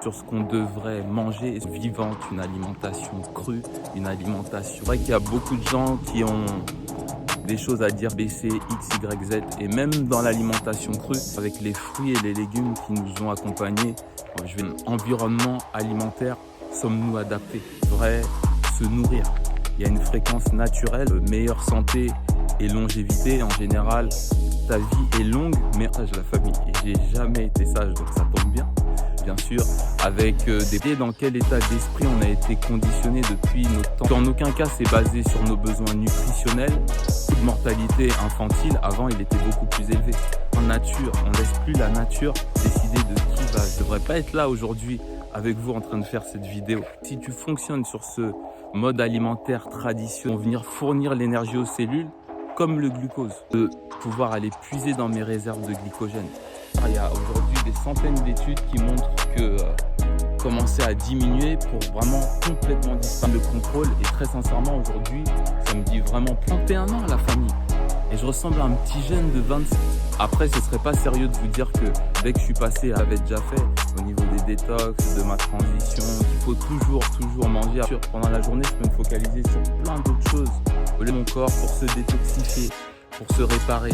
sur ce qu'on devrait manger vivante, une alimentation crue, une alimentation. C'est vrai qu'il y a beaucoup de gens qui ont des choses à dire B, C, X, Y, Z, et même dans l'alimentation crue, avec les fruits et les légumes qui nous ont accompagnés, environnement alimentaire, sommes-nous adaptés? Il faudrait se nourrir. Il y a une fréquence naturelle, meilleure santé et longévité en général. Ta vie est longue, mais la famille. J'ai jamais été sage, donc ça tombe bien. Bien sûr, avec dans quel état d'esprit on a été conditionné depuis notre temps. En aucun cas, c'est basé sur nos besoins nutritionnels. Le taux de mortalité infantile, avant, il était beaucoup plus élevé. En nature, on ne laisse plus la nature décider de qui va. Je ne devrais pas être là aujourd'hui avec vous en train de faire cette vidéo. Si tu fonctionnes sur ce mode alimentaire traditionnel, venir fournir l'énergie aux cellules, comme le glucose, de pouvoir aller puiser dans mes réserves de glycogène. Il y a aujourd'hui des centaines d'études qui montrent que commencer à diminuer pour vraiment complètement disparaître le contrôle. Et très sincèrement, aujourd'hui, ça me dit vraiment 31 ans la famille. Et je ressemble à un petit jeune de 27. Après, ce serait pas sérieux de vous dire que dès que je suis passé, j'avais déjà fait au niveau des détox, de ma transition, qu'il faut toujours manger. Pendant la journée, je peux me focaliser sur plein d'autres choses. Mon corps pour se détoxifier, pour se réparer.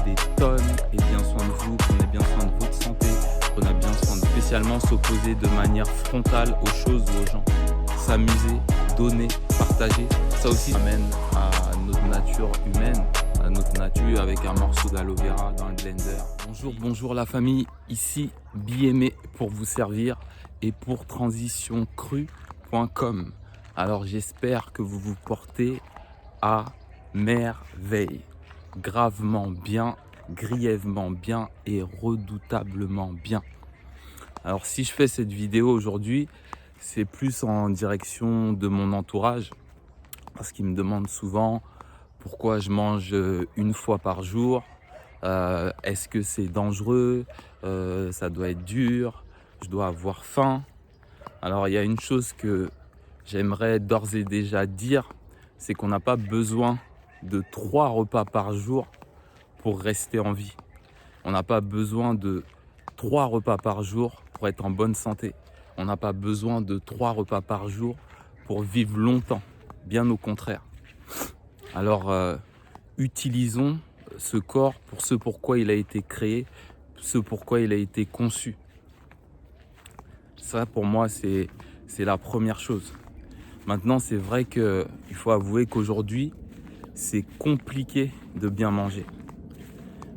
Des tonnes, et bien soin de vous, prenez bien soin de votre santé, prenez bien soin de spécialement s'opposer de manière frontale aux choses ou aux gens. S'amuser, donner, partager, ça aussi amène à notre nature humaine, à notre nature avec un morceau d'aloe vera dans le blender. Bonjour la famille, ici Biémé pour vous servir et pour transitioncrue.com. Alors j'espère que vous vous portez à merveille. Gravement bien, grièvement bien et redoutablement bien. Alors si je fais cette vidéo aujourd'hui, c'est plus en direction de mon entourage, parce qu'ils me demandent souvent pourquoi je mange une fois par jour, est-ce que c'est dangereux, ça doit être dur, je dois avoir faim. Alors il y a une chose que j'aimerais d'ores et déjà dire, c'est qu'on n'a pas besoin de 3 repas par jour pour rester en vie. On n'a pas besoin de 3 repas par jour pour être en bonne santé. On n'a pas besoin de 3 repas par jour pour vivre longtemps. Bien au contraire. Alors, utilisons ce corps pour ce pourquoi il a été créé, ce pourquoi il a été conçu. Ça, pour moi, c'est la première chose. Maintenant, c'est vrai qu'il faut avouer qu'aujourd'hui, c'est compliqué de bien manger.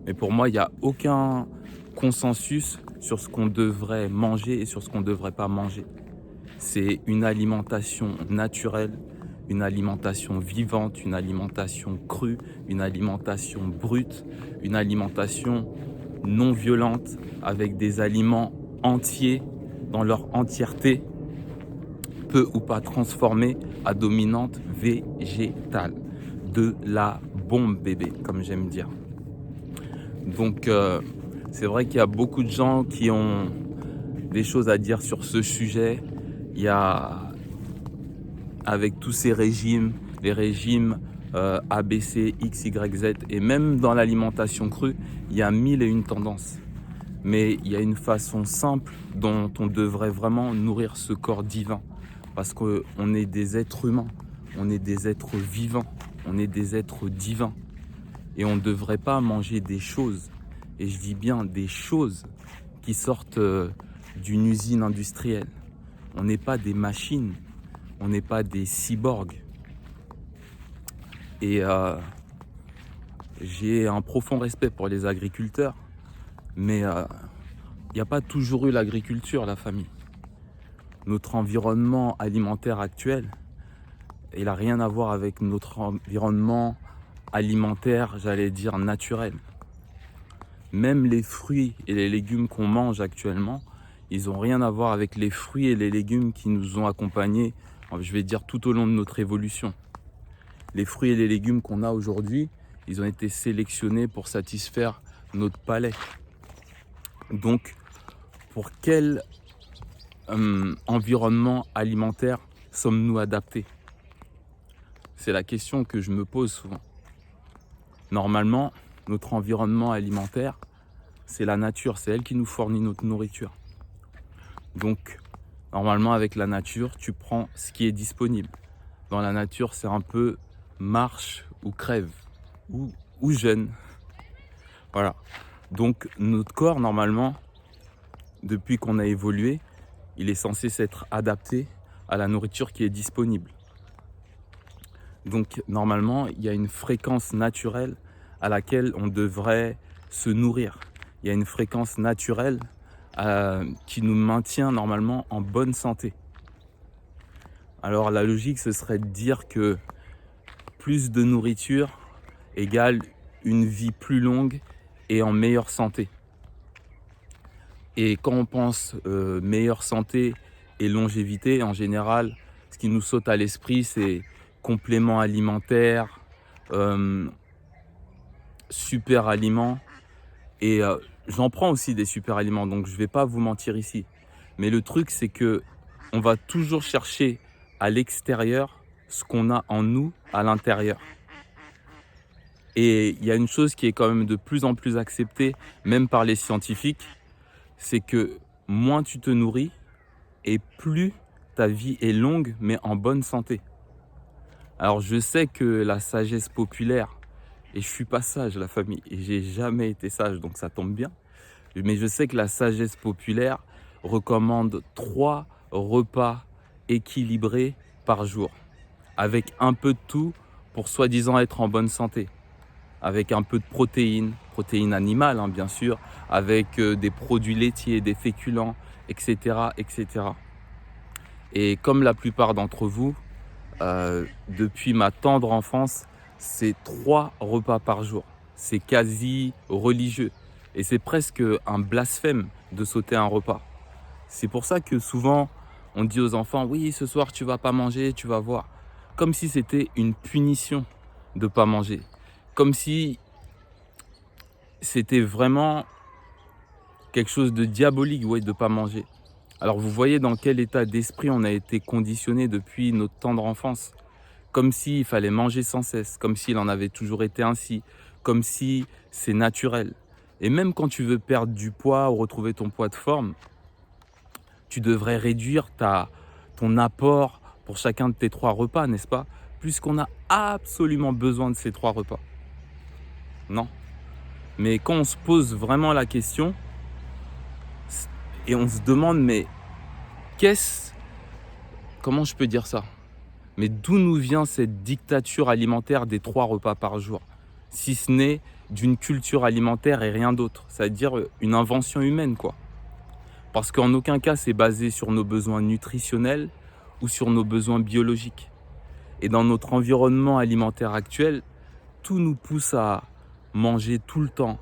Mais pour moi, il n'y a aucun consensus sur ce qu'on devrait manger et sur ce qu'on ne devrait pas manger. C'est une alimentation naturelle, une alimentation vivante, une alimentation crue, une alimentation brute, une alimentation non violente, avec des aliments entiers dans leur entièreté, peu ou pas transformés à dominante végétale. De la bombe bébé, comme j'aime dire. Donc c'est vrai qu'il y a beaucoup de gens qui ont des choses à dire sur ce sujet. Il y a, avec tous ces régimes, les régimes A, B, C, X, Y, Z, et même dans l'alimentation crue, il y a 1001 tendances. Mais il y a une façon simple dont on devrait vraiment nourrir ce corps divin. Parce qu'on est des êtres humains, on est des êtres vivants, on est des êtres divins. Et on ne devrait pas manger des choses, et je dis bien des choses qui sortent d'une usine industrielle. On n'est pas des machines, on n'est pas des cyborgs. Et j'ai un profond respect pour les agriculteurs, mais il n'y a pas toujours eu l'agriculture, la famille. Notre environnement alimentaire actuel, il n'a rien à voir avec notre environnement alimentaire, j'allais dire naturel. Même les fruits et les légumes qu'on mange actuellement, ils n'ont rien à voir avec les fruits et les légumes qui nous ont accompagnés, je vais dire, tout au long de notre évolution. Les fruits et les légumes qu'on a aujourd'hui, ils ont été sélectionnés pour satisfaire notre palais. Donc, pour quel environnement alimentaire sommes-nous adaptés? C'est la question que je me pose souvent. Normalement, notre environnement alimentaire, c'est la nature, c'est elle qui nous fournit notre nourriture. Donc, normalement, avec la nature, tu prends ce qui est disponible. Dans la nature, c'est un peu marche ou crève, ou, ou jeûne. Voilà. Donc, notre corps, normalement, depuis qu'on a évolué, il est censé s'être adapté à la nourriture qui est disponible. Donc, normalement, il y a une fréquence naturelle à laquelle on devrait se nourrir. Il y a une fréquence naturelle qui nous maintient normalement en bonne santé. Alors la logique, ce serait de dire que plus de nourriture égale une vie plus longue et en meilleure santé. Et quand on pense meilleure santé et longévité, en général, ce qui nous saute à l'esprit, c'est compléments alimentaires, super aliments. Et j'en prends aussi des super aliments, donc je ne vais pas vous mentir ici. Mais le truc, c'est que on va toujours chercher à l'extérieur ce qu'on a en nous à l'intérieur. Et il y a une chose qui est quand même de plus en plus acceptée, même par les scientifiques, c'est que moins tu te nourris et plus ta vie est longue, mais en bonne santé. Alors je sais que la sagesse populaire, et je suis pas sage la famille, et j'ai jamais été sage, donc ça tombe bien, mais je sais que la sagesse populaire recommande 3 repas équilibrés par jour, avec un peu de tout pour soi-disant être en bonne santé, avec un peu de protéines animales hein, bien sûr, avec des produits laitiers, des féculents, etc., etc. Et comme la plupart d'entre vous, depuis ma tendre enfance, c'est 3 repas par jour. C'est quasi religieux. Et c'est presque un blasphème de sauter un repas. C'est pour ça que souvent, on dit aux enfants, oui, ce soir, tu vas pas manger, tu vas voir. Comme si c'était une punition de pas manger. Comme si c'était vraiment quelque chose de diabolique, ouais, de pas manger. Alors vous voyez dans quel état d'esprit on a été conditionné depuis notre tendre enfance. Comme s'il fallait manger sans cesse, comme s'il en avait toujours été ainsi, comme si c'est naturel. Et même quand tu veux perdre du poids ou retrouver ton poids de forme, tu devrais réduire ton apport pour chacun de tes 3 repas, n'est-ce pas? Puisqu'on a absolument besoin de ces 3 repas. Non. Mais quand on se pose vraiment la question, et on se demande, mais comment je peux dire ça? Mais d'où nous vient cette dictature alimentaire des 3 repas par jour? Si ce n'est d'une culture alimentaire et rien d'autre. C'est-à-dire une invention humaine, quoi. Parce qu'en aucun cas, c'est basé sur nos besoins nutritionnels ou sur nos besoins biologiques. Et dans notre environnement alimentaire actuel, tout nous pousse à manger tout le temps.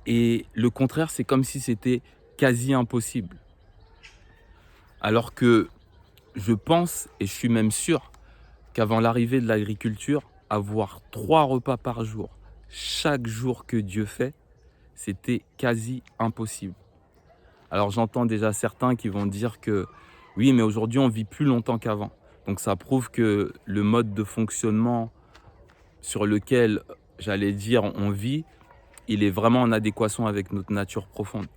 Et le contraire, c'est comme si c'était quasi impossible. Alors que je pense, et je suis même sûr, qu'avant l'arrivée de l'agriculture, avoir 3 repas par jour, chaque jour que Dieu fait, c'était quasi impossible. Alors j'entends déjà certains qui vont dire que oui, mais aujourd'hui on vit plus longtemps qu'avant. Donc ça prouve que le mode de fonctionnement sur lequel, j'allais dire, on vit, il est vraiment en adéquation avec notre nature profonde.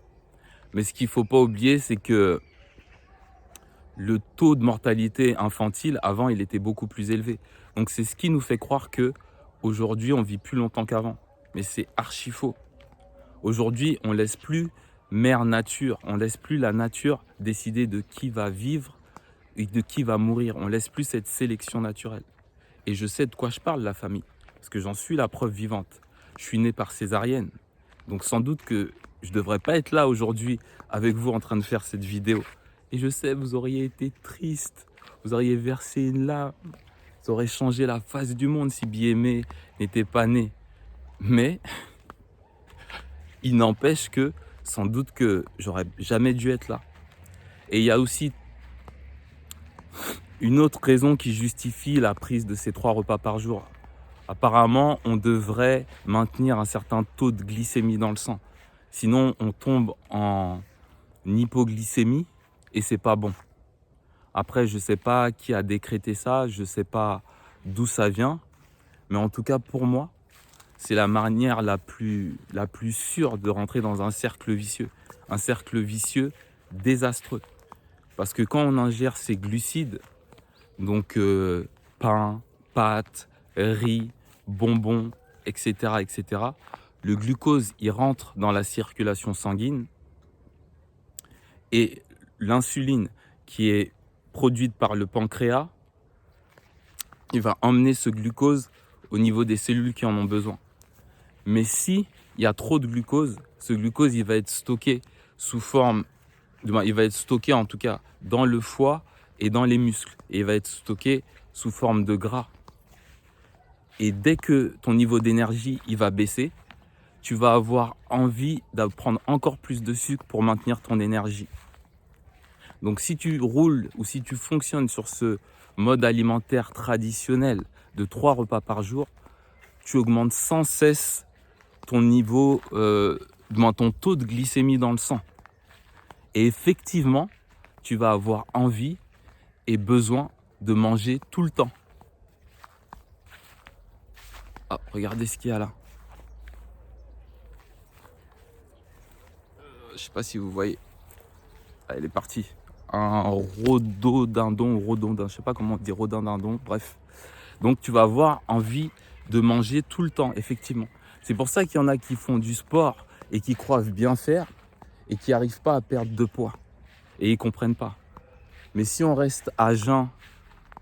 Mais ce qu'il ne faut pas oublier, c'est que le taux de mortalité infantile, avant, il était beaucoup plus élevé. Donc c'est ce qui nous fait croire que aujourd'hui on vit plus longtemps qu'avant. Mais c'est archi faux. Aujourd'hui, on laisse plus mère nature, on laisse plus la nature décider de qui va vivre et de qui va mourir. On laisse plus cette sélection naturelle. Et je sais de quoi je parle, la famille, parce que j'en suis la preuve vivante. Je suis né par césarienne. Donc sans doute que je ne devrais pas être là aujourd'hui avec vous en train de faire cette vidéo. Et je sais, vous auriez été triste, vous auriez versé une larme, vous auriez changé la face du monde si Bien-Aimé n'était pas né. Mais il n'empêche que sans doute que j'aurais jamais dû être là. Et il y a aussi une autre raison qui justifie la prise de ces 3 repas par jour. Apparemment, on devrait maintenir un certain taux de glycémie dans le sang. Sinon, on tombe en hypoglycémie et c'est pas bon. Après, je sais pas qui a décrété ça, je sais pas d'où ça vient, mais en tout cas pour moi, c'est la manière la plus sûre de rentrer dans un cercle vicieux. Un cercle vicieux désastreux. Parce que quand on ingère ces glucides, donc pain, pâtes, riz, bonbons, etc., etc., le glucose, il rentre dans la circulation sanguine et l'insuline qui est produite par le pancréas, il va emmener ce glucose au niveau des cellules qui en ont besoin. Mais si il y a trop de glucose, ce glucose, il va être stocké sous forme, il va être stocké en tout cas dans le foie et dans les muscles. Et il va être stocké sous forme de gras. Et dès que ton niveau d'énergie, il va baisser, tu vas avoir envie de prendre encore plus de sucre pour maintenir ton énergie. Donc si tu roules ou si tu fonctionnes sur ce mode alimentaire traditionnel de 3 repas par jour, tu augmentes sans cesse ton niveau, ton taux de glycémie dans le sang. Et effectivement, tu vas avoir envie et besoin de manger tout le temps. Ah, regardez ce qu'il y a là. Je sais pas si vous voyez. Ah, elle est partie. Un rhododendron, je sais pas comment on dit, rhododendron, bref. Donc tu vas avoir envie de manger tout le temps, effectivement. C'est pour ça qu'il y en a qui font du sport et qui croient bien faire et qui n'arrivent pas à perdre de poids. Et ils ne comprennent pas. Mais si on reste à jeun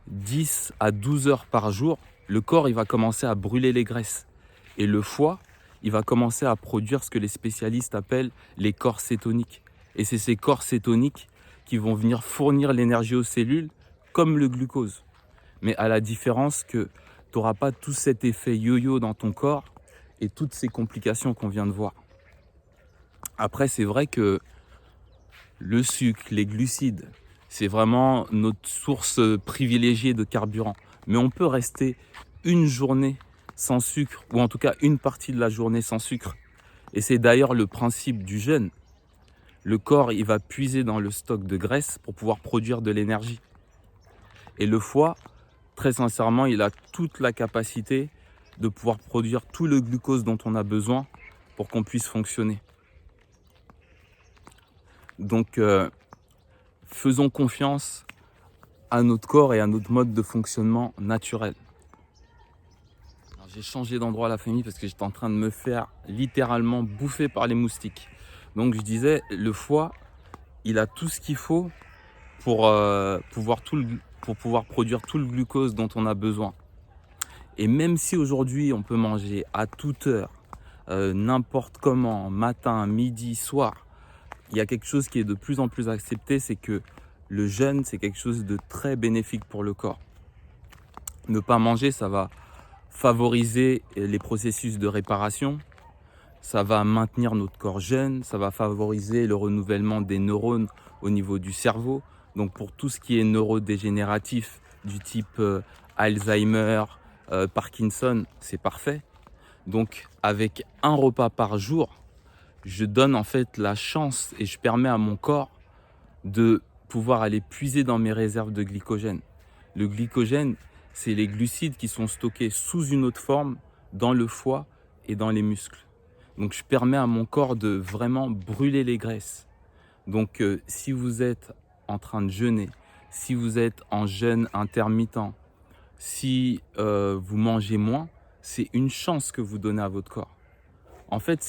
10 à 12 heures par jour, le corps il va commencer à brûler les graisses. Et le foie, il va commencer à produire ce que les spécialistes appellent les corps cétoniques. Et c'est ces corps cétoniques qui vont venir fournir l'énergie aux cellules comme le glucose. Mais à la différence que tu n'auras pas tout cet effet yo-yo dans ton corps et toutes ces complications qu'on vient de voir. Après, c'est vrai que le sucre, les glucides, c'est vraiment notre source privilégiée de carburant. Mais on peut rester une journée sans sucre, ou en tout cas une partie de la journée sans sucre. Et c'est d'ailleurs le principe du jeûne. Le corps, il va puiser dans le stock de graisse pour pouvoir produire de l'énergie. Et le foie, très sincèrement, il a toute la capacité de pouvoir produire tout le glucose dont on a besoin pour qu'on puisse fonctionner. Donc, faisons confiance à notre corps et à notre mode de fonctionnement naturel. J'ai changé d'endroit à la famille parce que j'étais en train de me faire littéralement bouffer par les moustiques. Donc je disais, le foie, il a tout ce qu'il faut pour pouvoir produire tout le glucose dont on a besoin. Et même si aujourd'hui on peut manger à toute heure, n'importe comment, matin, midi, soir, il y a quelque chose qui est de plus en plus accepté, c'est que le jeûne, c'est quelque chose de très bénéfique pour le corps. Ne pas manger, ça va favoriser les processus de réparation, ça va maintenir notre corps jeune, ça va favoriser le renouvellement des neurones au niveau du cerveau. Donc pour tout ce qui est neurodégénératif du type Alzheimer, Parkinson, c'est parfait. Donc avec un repas par jour, je donne en fait la chance et je permets à mon corps de pouvoir aller puiser dans mes réserves de glycogène. Le glycogène, c'est les glucides qui sont stockés sous une autre forme dans le foie et dans les muscles. Donc je permets à mon corps de vraiment brûler les graisses. Donc si vous êtes en train de jeûner, si vous êtes en jeûne intermittent, si vous mangez moins, c'est une chance que vous donnez à votre corps. En fait,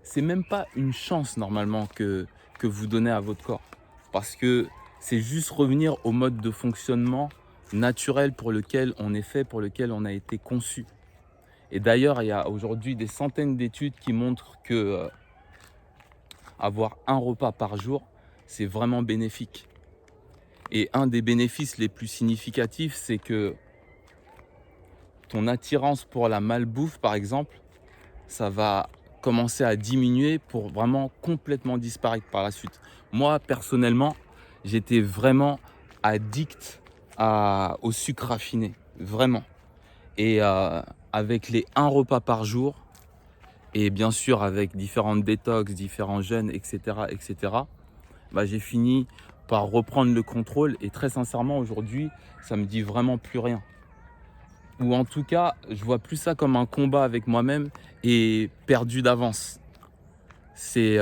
c'est même pas une chance normalement que vous donnez à votre corps. Parce que c'est juste revenir au mode de fonctionnement naturel pour lequel on est fait, pour lequel on a été conçu. Et d'ailleurs, il y a aujourd'hui des centaines d'études qui montrent que avoir un repas par jour, c'est vraiment bénéfique. Et un des bénéfices les plus significatifs, c'est que ton attirance pour la malbouffe, par exemple, ça va commencer à diminuer pour vraiment complètement disparaître par la suite. Moi, personnellement, j'étais vraiment addict au sucre raffiné, vraiment. Et avec les un repas par jour, et bien sûr avec différentes détox, différents jeûnes, etc., j'ai fini par reprendre le contrôle. Et très sincèrement, aujourd'hui, ça me dit vraiment plus rien. Ou en tout cas, je vois plus ça comme un combat avec moi-même et perdu d'avance. C'est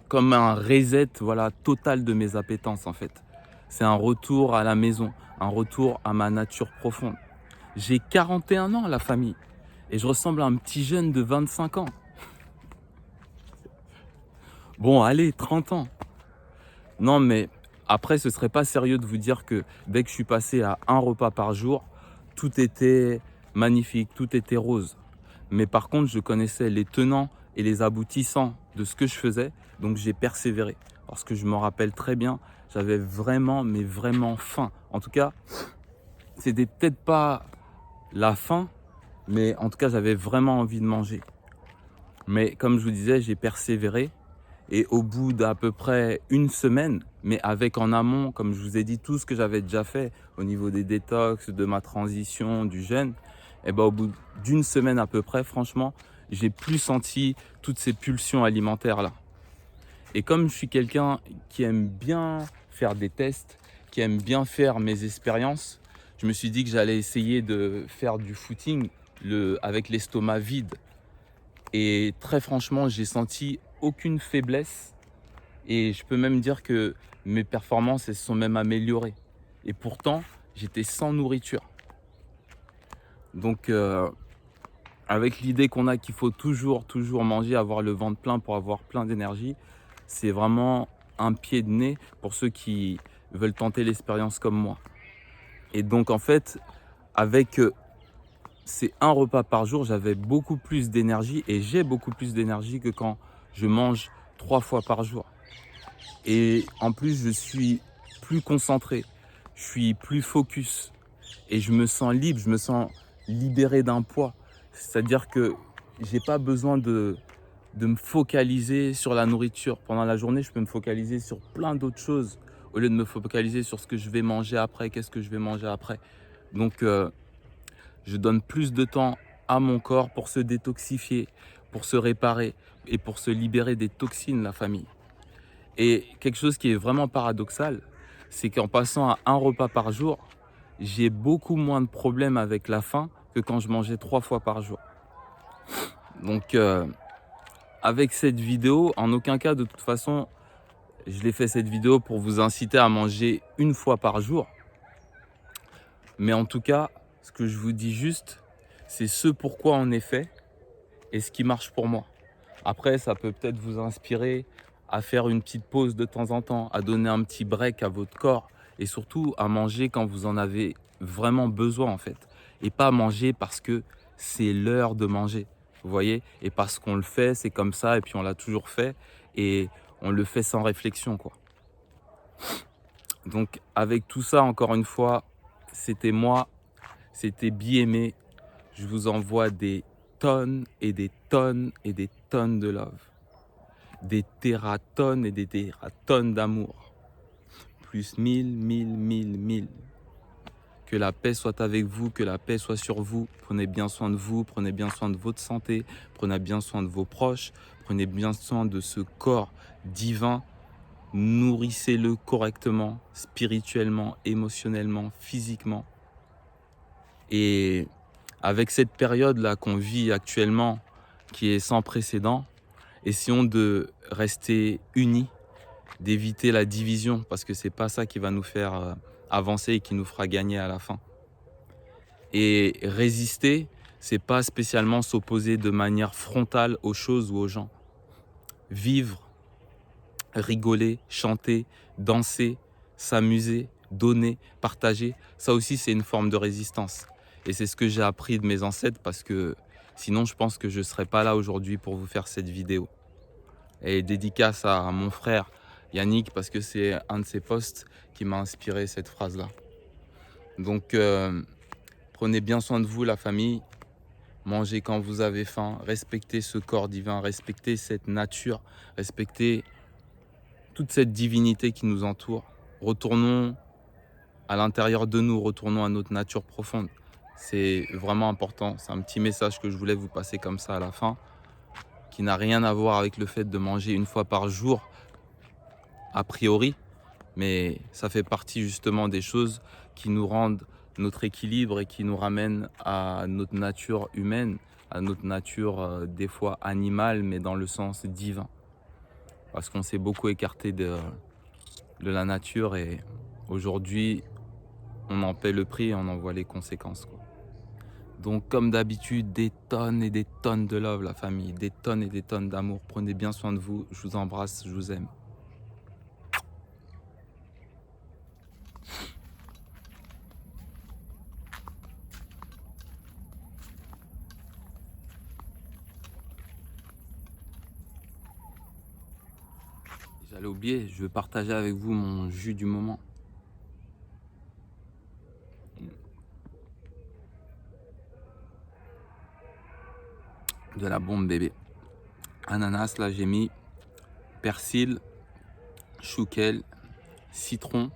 comme un reset, voilà, total de mes appétences en fait. C'est un retour à la maison, un retour à ma nature profonde. J'ai 41 ans, la famille, et je ressemble à un petit jeune de 25 ans. Bon, allez, 30 ans. Non, mais après, ce serait pas sérieux de vous dire que dès que je suis passé à un repas par jour, tout était magnifique, tout était rose. Mais par contre, je connaissais les tenants et les aboutissants de ce que je faisais, donc j'ai persévéré. Parce que je me rappelle très bien, j'avais vraiment, mais vraiment faim. En tout cas, c'était peut-être pas la faim, mais en tout cas, j'avais vraiment envie de manger. Mais comme je vous disais, j'ai persévéré. Et au bout d'à peu près une semaine, mais avec en amont, comme je vous ai dit, tout ce que j'avais déjà fait au niveau des détox, de ma transition, du jeûne, et ben au bout d'une semaine à peu près, franchement, j'ai plus senti toutes ces pulsions alimentaires là. Et comme je suis quelqu'un qui aime bien faire des tests, qui aime bien faire mes expériences, je me suis dit que j'allais essayer de faire du footing avec l'estomac vide. Et très franchement, j'ai senti aucune faiblesse et je peux même dire que mes performances elles se sont même améliorées. Et pourtant, j'étais sans nourriture. Donc, avec l'idée qu'on a qu'il faut toujours manger, avoir le ventre plein pour avoir plein d'énergie, c'est vraiment un pied de nez pour ceux qui veulent tenter l'expérience comme moi. Et donc, en fait, avec ces un repas par jour, j'avais beaucoup plus d'énergie et j'ai beaucoup plus d'énergie que quand je mange 3 fois par jour. Et en plus, je suis plus concentré, je suis plus focus et je me sens libre, je me sens libéré d'un poids. C'est-à-dire que j'ai pas besoin de me focaliser sur la nourriture. Pendant la journée, je peux me focaliser sur plein d'autres choses au lieu de me focaliser sur ce que je vais manger après, qu'est-ce que je vais manger après. Donc, je donne plus de temps à mon corps pour se détoxifier, pour se réparer et pour se libérer des toxines, la famille. Et quelque chose qui est vraiment paradoxal, c'est qu'en passant à un repas par jour, j'ai beaucoup moins de problèmes avec la faim que quand je mangeais 3 fois par jour. Donc, avec cette vidéo, en aucun cas, de toute façon, je l'ai fait cette vidéo pour vous inciter à manger une fois par jour. Mais en tout cas, ce que je vous dis juste, c'est ce pourquoi on est fait et ce qui marche pour moi. Après, ça peut peut-être vous inspirer à faire une petite pause de temps en temps, à donner un petit break à votre corps et surtout à manger quand vous en avez vraiment besoin en fait. Et pas manger parce que c'est l'heure de manger, vous voyez? Et parce qu'on le fait, c'est comme ça et puis on l'a toujours fait et on le fait sans réflexion quoi. Donc avec tout ça, encore une fois, c'était moi, c'était BMA. Je vous envoie des tonnes et des tonnes et des tonnes de love. Des tératonnes et des tératonnes d'amour. Plus 1000. Que la paix soit avec vous, que la paix soit sur vous. Prenez bien soin de vous, prenez bien soin de votre santé, prenez bien soin de vos proches, prenez bien soin de ce corps divin. Nourrissez-le correctement, spirituellement, émotionnellement, physiquement. Et avec cette période-là qu'on vit actuellement, qui est sans précédent, essayons de rester unis, d'éviter la division, parce que c'est pas ça qui va nous faire avancer et qui nous fera gagner à la fin. Et résister, c'est pas spécialement s'opposer de manière frontale aux choses ou aux gens. Vivre, rigoler, chanter, danser, s'amuser, donner, partager, ça aussi c'est une forme de résistance. Et c'est ce que j'ai appris de mes ancêtres parce que sinon je pense que je ne serais pas là aujourd'hui pour vous faire cette vidéo. Et dédicace à mon frère Yannick parce que c'est un de ses posts qui m'a inspiré cette phrase-là. Donc prenez bien soin de vous la famille, mangez quand vous avez faim, respectez ce corps divin, respectez cette nature, respectez toute cette divinité qui nous entoure. Retournons à l'intérieur de nous, retournons à notre nature profonde. C'est vraiment important, c'est un petit message que je voulais vous passer comme ça à la fin, qui n'a rien à voir avec le fait de manger une fois par jour, a priori, mais ça fait partie justement des choses qui nous rendent notre équilibre et qui nous ramènent à notre nature humaine, à notre nature des fois animale, mais dans le sens divin. parce qu'on s'est beaucoup écarté de la nature et aujourd'hui, on en paie le prix et on en voit les conséquences, quoi. Donc comme d'habitude, des tonnes et des tonnes de love, la famille, des tonnes et des tonnes d'amour. Prenez bien soin de vous, je vous embrasse, je vous aime. J'allais oublier, je veux partager avec vous mon jus du moment. De la bombe bébé. Ananas, là j'ai mis persil, chouquel, citron.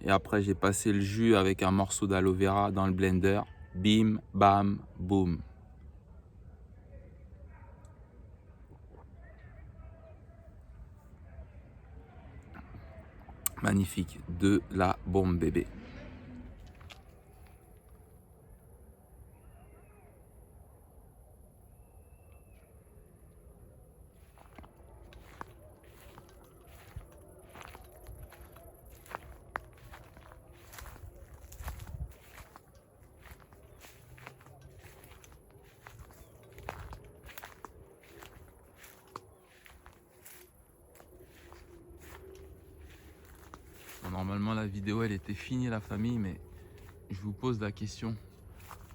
Et après j'ai passé le jus avec un morceau d'aloe vera dans le blender. Bim, bam, boum. Magnifique, de la bombe bébé. Bon, normalement la vidéo elle était finie la famille, mais je vous pose la question.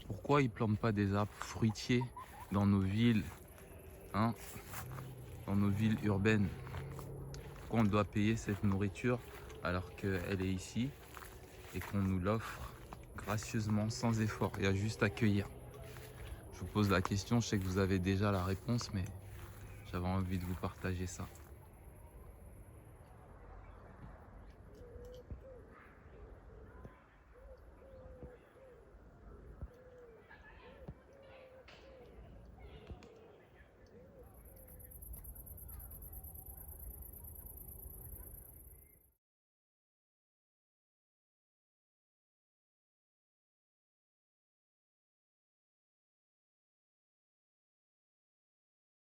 Pourquoi ils plantent pas des arbres fruitiers dans nos villes, hein, dans nos villes urbaines? Pourquoi on doit payer cette nourriture alors qu'elle est ici et qu'on nous l'offre gracieusement, sans effort? Il y a juste à cueillir. Je vous pose la question, je sais que vous avez déjà la réponse, mais j'avais envie de vous partager ça.